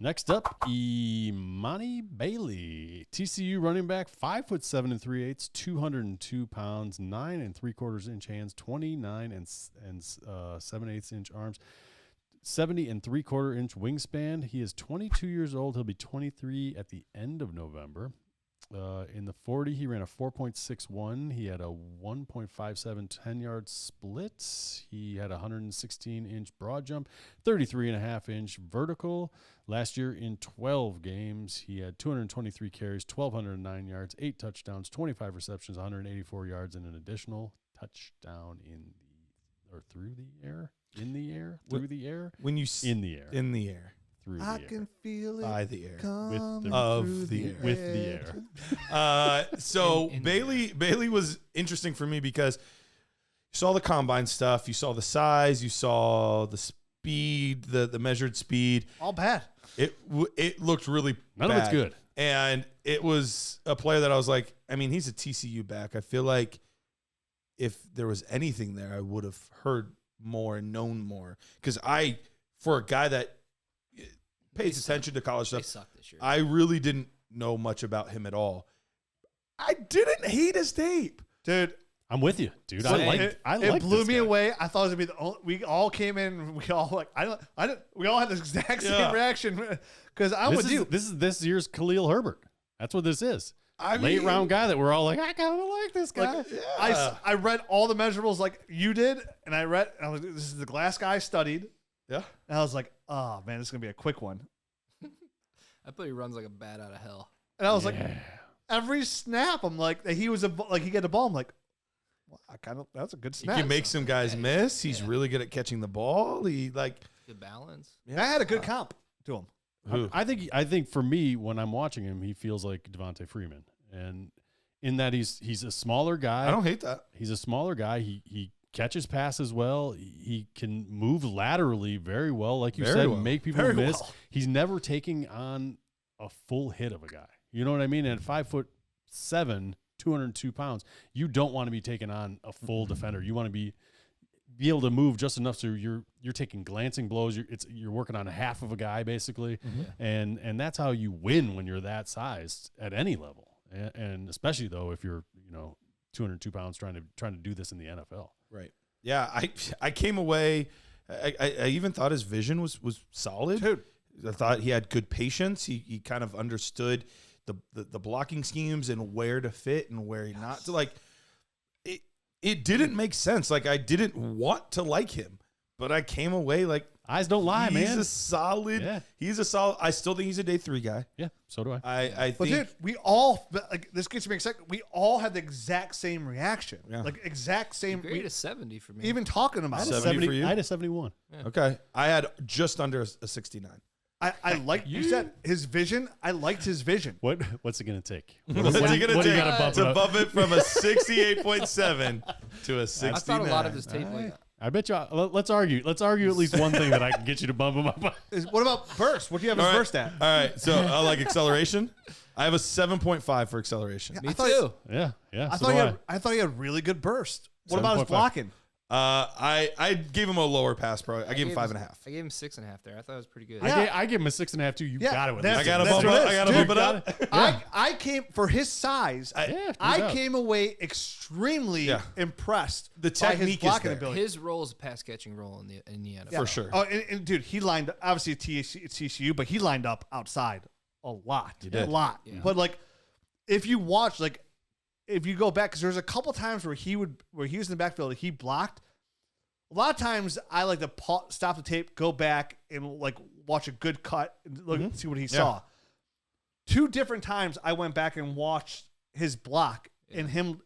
Next up, Emani Bailey, TCU running back, 5'7" 3/8", 202 pounds, 9 3/4 inch hands, 29 and 7/8 inch arms, 70 3/4 inch wingspan. He is 22 years old. He'll be 23 at the end of November. In the 40, he ran a 4.61. He had a 1.57 10-yard split. He had a 116-inch broad jump, 33.5-inch vertical. Last year in 12 games, he had 223 carries, 1,209 yards, 8 touchdowns, 25 receptions, 184 yards, and an additional touchdown through the air. In the air? Through the air? When you in the air. In the air. Through the I air. can feel it by the air. of the air. With the air. So Bailey was interesting for me because you saw the combine stuff, you saw the size, you saw the speed, the measured speed. All bad. It looked really None bad. of it's good. And it was a player that I was like, I mean, he's a TCU back. I feel like if there was anything there, I would have heard more and known more. Because for a guy that pays attention to college stuff, They suck this year. I really didn't know much about him at all. I didn't hate his tape. Dude, I'm with you, dude. it like blew this me guy. away. I thought it was gonna be the only. We all came in. And we all like. We all had the exact same reaction because I'm with you. This is this year's Khalil Herbert. That's what this is. I Late mean, round guy that we're all like, I kind of like this guy. Like, I read all the measurables like you did, and I was like, this is the glass guy studied. Yeah. And I was like, oh man, this is gonna be a quick one. I bet he runs like a bat out of hell. And I was like, every snap, I'm like, he was he got the ball. I'm like, well, that's a good He snap. can make some guys miss. He's really good at catching the ball. He Good balance. I had a good comp to him. Who? I think for me, when I'm watching him, he feels like Devontae Freeman, and in that he's a smaller guy. I don't hate that. He's a smaller guy. He catches passes well. He can move laterally very well, like you said, make people miss. Well. He's never taking on a full hit of a guy. You know what I mean? And 5'7", 202 pounds, you don't want to be taking on a full defender. You want to be able to move just enough so you're taking glancing blows. You're working on a half of a guy basically, and that's how you win when you're that sized at any level, and especially though if you're 202 pounds trying to do this in the NFL. Right. Yeah. I came away. I even thought his vision was solid. Dude. I thought he had good patience. He kind of understood the blocking schemes and where to fit and where not to. Like it didn't make sense. Like I didn't want to like him, but I came away like Eyes don't lie, man. He's a solid. Yeah. He's a solid. I still think he's a day 3 guy. Yeah, so do I. I But think. dude, we all this gets me excited. We all had the exact same reaction, Yeah. like exact same. Grade a 70 for me. Even talking about I had it, a 70 for you? I had a 71. Okay, I had just under a 69. I like you said his vision. I liked his vision. What's it gonna take? What's What he do gonna you take gotta bump it to up? bump it from a 68.7 to a 69? I thought a lot of his tape. Like, I bet you. Let's argue. Let's argue at least one thing that I can get you to bump him up. What about burst? What do you have his All right. burst at? All right, so like acceleration. I have a 7.5 for acceleration. me thought- too. Yeah. I so thought do I thought he had really good burst. What about his 7.5. blocking? I gave him a lower pass pro. I gave him 5.5. I gave him 6.5 there. I thought it was pretty good. Yeah. I give him a 6.5 too. You Yeah, got it with that's- I gotta that's bump what up. it I is. gotta Dude, bump it up. I came for his size. no I doubt. came away extremely The impressed by his technique is blocking there. ability. His role is a pass catching role in the NFL. For sure. Oh, and dude, he lined up, obviously TCU, but he lined up outside a lot. He did. A lot. Yeah. But like, if you watch, like, if you go back, because there's a couple times where he was in the backfield, he blocked. A lot of times I like to stop the tape, go back, and like watch a good cut and look and see what he saw. 2 different times I went back and watched his block and him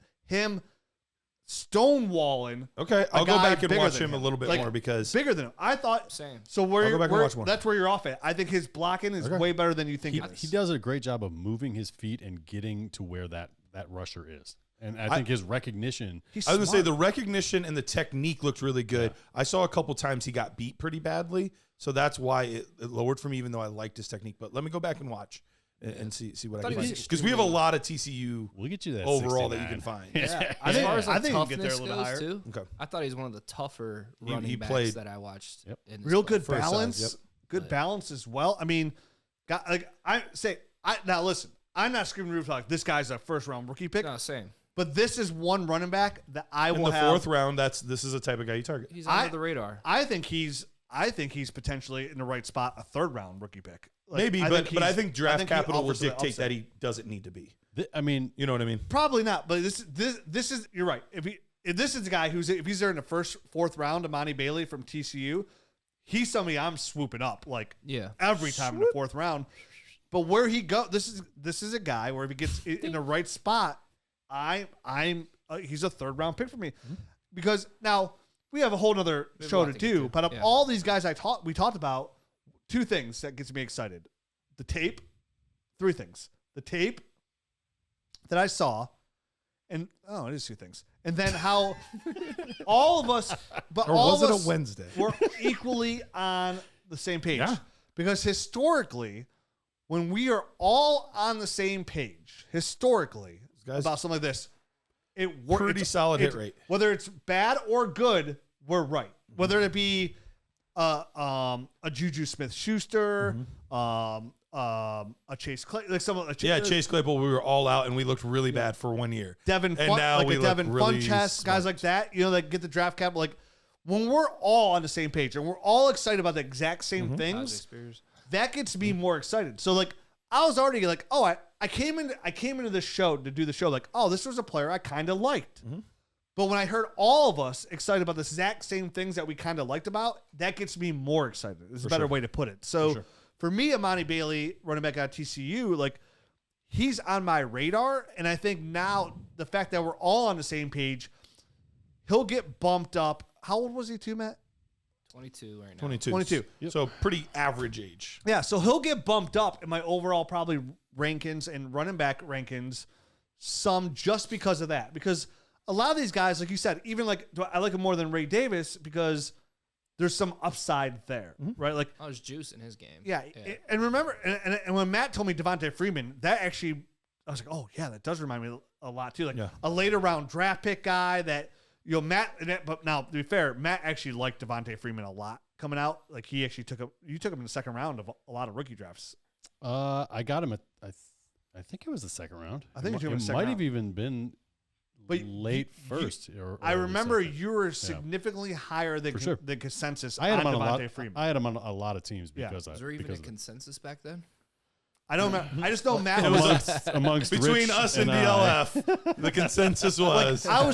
stonewalling. Okay, I'll go guy back and bigger watch than him a him. little bit Like, more because bigger than him. I thought Same. so. I'll go back and watch more. That's where you're off at. I think his blocking is way better than you think it is. He does a great job of moving his feet and getting to where that rusher is. And I think his recognition. He's I was going to say smart. the recognition and the technique looked really good. I saw a couple times he got beat pretty badly, so that's why it lowered for me, even though I liked his technique. But let me go back and watch and see what I thought can he find. was Because we have a extremely- lot of TCU We'll get you that overall that you 69. can find. Yeah, As far as I like think he can get there a toughness little bit goes higher. too, Okay. I thought he's one of the tougher He running backs played- that I watched. Yep. In this Real class. good For his size, balance. yep. Good balance as well. I mean, Now listen, I'm not screaming roof like this guy's a first round rookie pick. No, same. But this is one running back that I In will the have. fourth round, this is the type of guy you target. He's under the radar. I think he's potentially in the right spot, a third round rookie pick. Like, Maybe, but I think draft he capital will offers the dictate upside. that he doesn't need to be. I mean, You know what I mean? Probably not, but this is you're right. If this is the guy if he's there in the fourth round, Emani Bailey from TCU, he's somebody I'm swooping up like every time in the fourth round. But where he go, this is a guy where if he gets in the right spot, he's a third round pick for me, because now we have a whole nother show to do. But of all these guys we talked about, two things that gets me excited: the tape, three things: the tape that I saw, and it is two things, and then how all of us, but Or all was of it us a Wednesday? were equally on the same page. Yeah. Because historically, when we are all on the same page, Guys, about something like this, it works. pretty solid hit rate. Whether it's bad or good, we're right. Whether it be a Juju Smith-Schuster, a Chase Clay, like Chase Claypool, we were all out and we looked really bad for 1 year. Devin, And now we look Devin really Funchess, guys smart. like that, that get the draft cap. Like when we're all on the same page and we're all excited about the exact same things, that gets me more excited. So like I was already like, I came into this show to do the show like, this was a player I kind of liked. But when I heard all of us excited about the exact same things that we kind of liked about, that gets me more excited. There's a better way to put it. So for me, Emani Bailey, running back out of TCU, like he's on my radar. And I think now the fact that we're all on the same page, he'll get bumped up. How old was he too, Matt? 22 right now. 22. Yep. So pretty average age. Yeah, so he'll get bumped up in my overall probably rankings and running back rankings some just because of that. Because a lot of these guys, like you said, even like I like him more than Ray Davis because there's some upside there, right? Like there's juice in his game. Yeah. And remember, and when Matt told me Devontae Freeman, that actually, I was like, oh yeah, that does remind me a lot too. Like a later round draft pick guy that, Matt, but now to be fair, Matt actually liked Devontae Freeman a lot coming out. Like he actually you took him in the second round of a lot of rookie drafts. I got him I think it was the second round. I think it might have even been late first. I remember you were significantly higher than sure. the consensus I had on him on Devontae Freeman. I had him on a lot of teams because Was there even a consensus back then? I don't know. I just know Matt amongst Between Rich us and I. DLF, the consensus was. I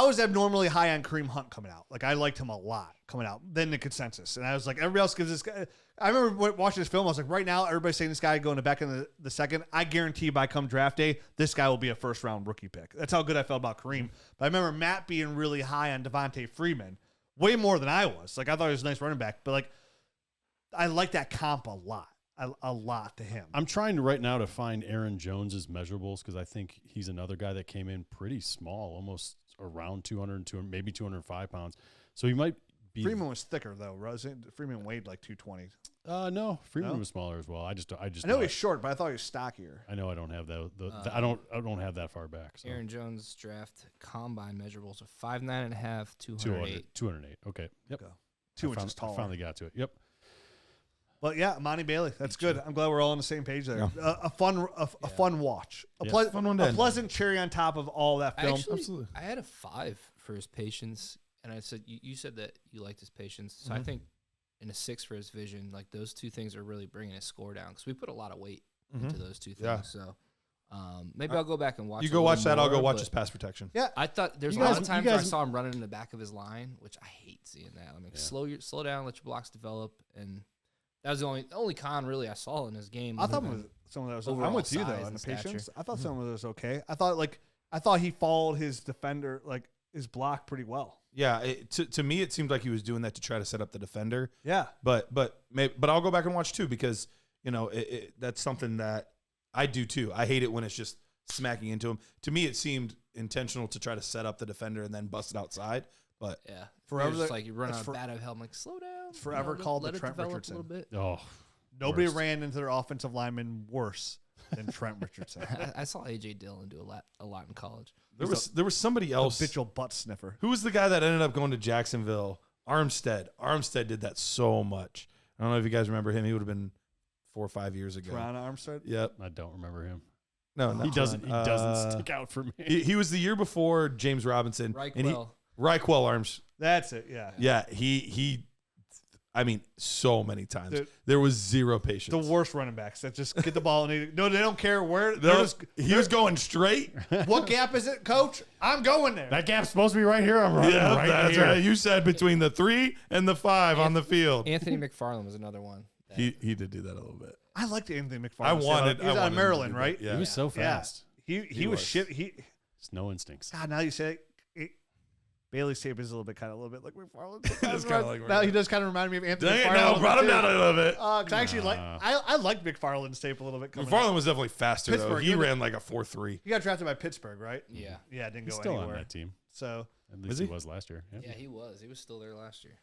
was abnormally high on Kareem Hunt coming out. Like I liked him a lot coming out. Then the consensus, and I was like, everybody else gives this guy. I remember watching this film. I was like, right now, everybody's saying this guy going to back in the second. I guarantee by come draft day, this guy will be a first round rookie pick. That's how good I felt about Kareem. But I remember Matt being really high on Devontae Freeman, way more than I was. Like I thought he was a nice running back, but like I like that comp a lot. A lot to him. I'm trying right now to find Aaron Jones's measurables because I think he's another guy that came in pretty small, almost around 200, maybe 205 pounds. So he might be. Freeman was thicker though, wasn't Freeman weighed like 220. No, Freeman was smaller as well. I know he's short, but I thought he was stockier. I know I don't have that. I don't have that far back. So. Aaron Jones draft combine measurables of 5'9.5", 208. 208. Okay. Yep. 2 inches taller. I finally got to it. Yep. But yeah, Emani Bailey. That's good. I'm glad we're all on the same page there. Yeah. A fun watch. A pleasant cherry on top of all that film. Absolutely. I had a 5 for his patience, and I said you said that you liked his patience, so I think in a 6 for his vision. Like those two things are really bringing his score down because we put a lot of weight into those two things. Yeah. So maybe I'll go back and watch. You go watch that. I'll go watch his pass protection. Yeah, I thought there's a lot of times where I saw him running in the back of his line, which I hate seeing that. I'm like, slow down, let your blocks develop, and that was the only con really I saw in his game. I thought some of that was. I'm with you though on the patience. I thought some of it was okay. I thought he followed his defender, like his block, pretty well. Yeah, to me it seemed like he was doing that to try to set up the defender. Yeah, but I'll go back and watch too because that's something that I do too. I hate it when it's just smacking into him. To me, it seemed intentional to try to set up the defender and then bust it outside. But yeah, forever just like you run out of bat of hell. I'm like, slow down. It's forever called the Trent Richardson. A little bit. Oh, nobody ran into their offensive lineman worse than Trent Richardson. I saw AJ Dillon do a lot in college. There was somebody else, habitual butt sniffer. Who was the guy that ended up going to Jacksonville? Armstead. Armstead did that so much. I don't know if you guys remember him. He would have been 4 or 5 years ago. Ron Armstead. Yep. I don't remember him. No, He doesn't. He doesn't stick out for me. He was the year before James Robinson. Reichwell. Reichwell Arms. That's it. Yeah. Yeah. He. I mean, so many times Dude. there was zero patience. The worst running backs that just get the ball and no, they don't care where. He was going straight. What gap is it, Coach? I'm going there. That gap's supposed to be right here. I'm running right that's here. right. You said between the 3 and the 5 on the field. Anthony McFarland was another one. He did do that a little bit. I liked Anthony McFarland. I wanted. He was out of Maryland, right? Yeah. He was so fast. Yeah. He was shit. Just no instincts. God, now you say it, Bailey's tape is a little bit like McFarland. It's kinda like now he does kind of remind me of Anthony Dang it, McFarland. now brought him down a little bit. Cause I actually I like McFarland's tape a little bit. McFarland was definitely faster though. Pittsburgh, He didn't ran like a 4.3. He got drafted by Pittsburgh, right? Yeah. Yeah, it didn't He's go still anywhere. on that team. So At least he was last year. Yeah, he was. He was still there last year.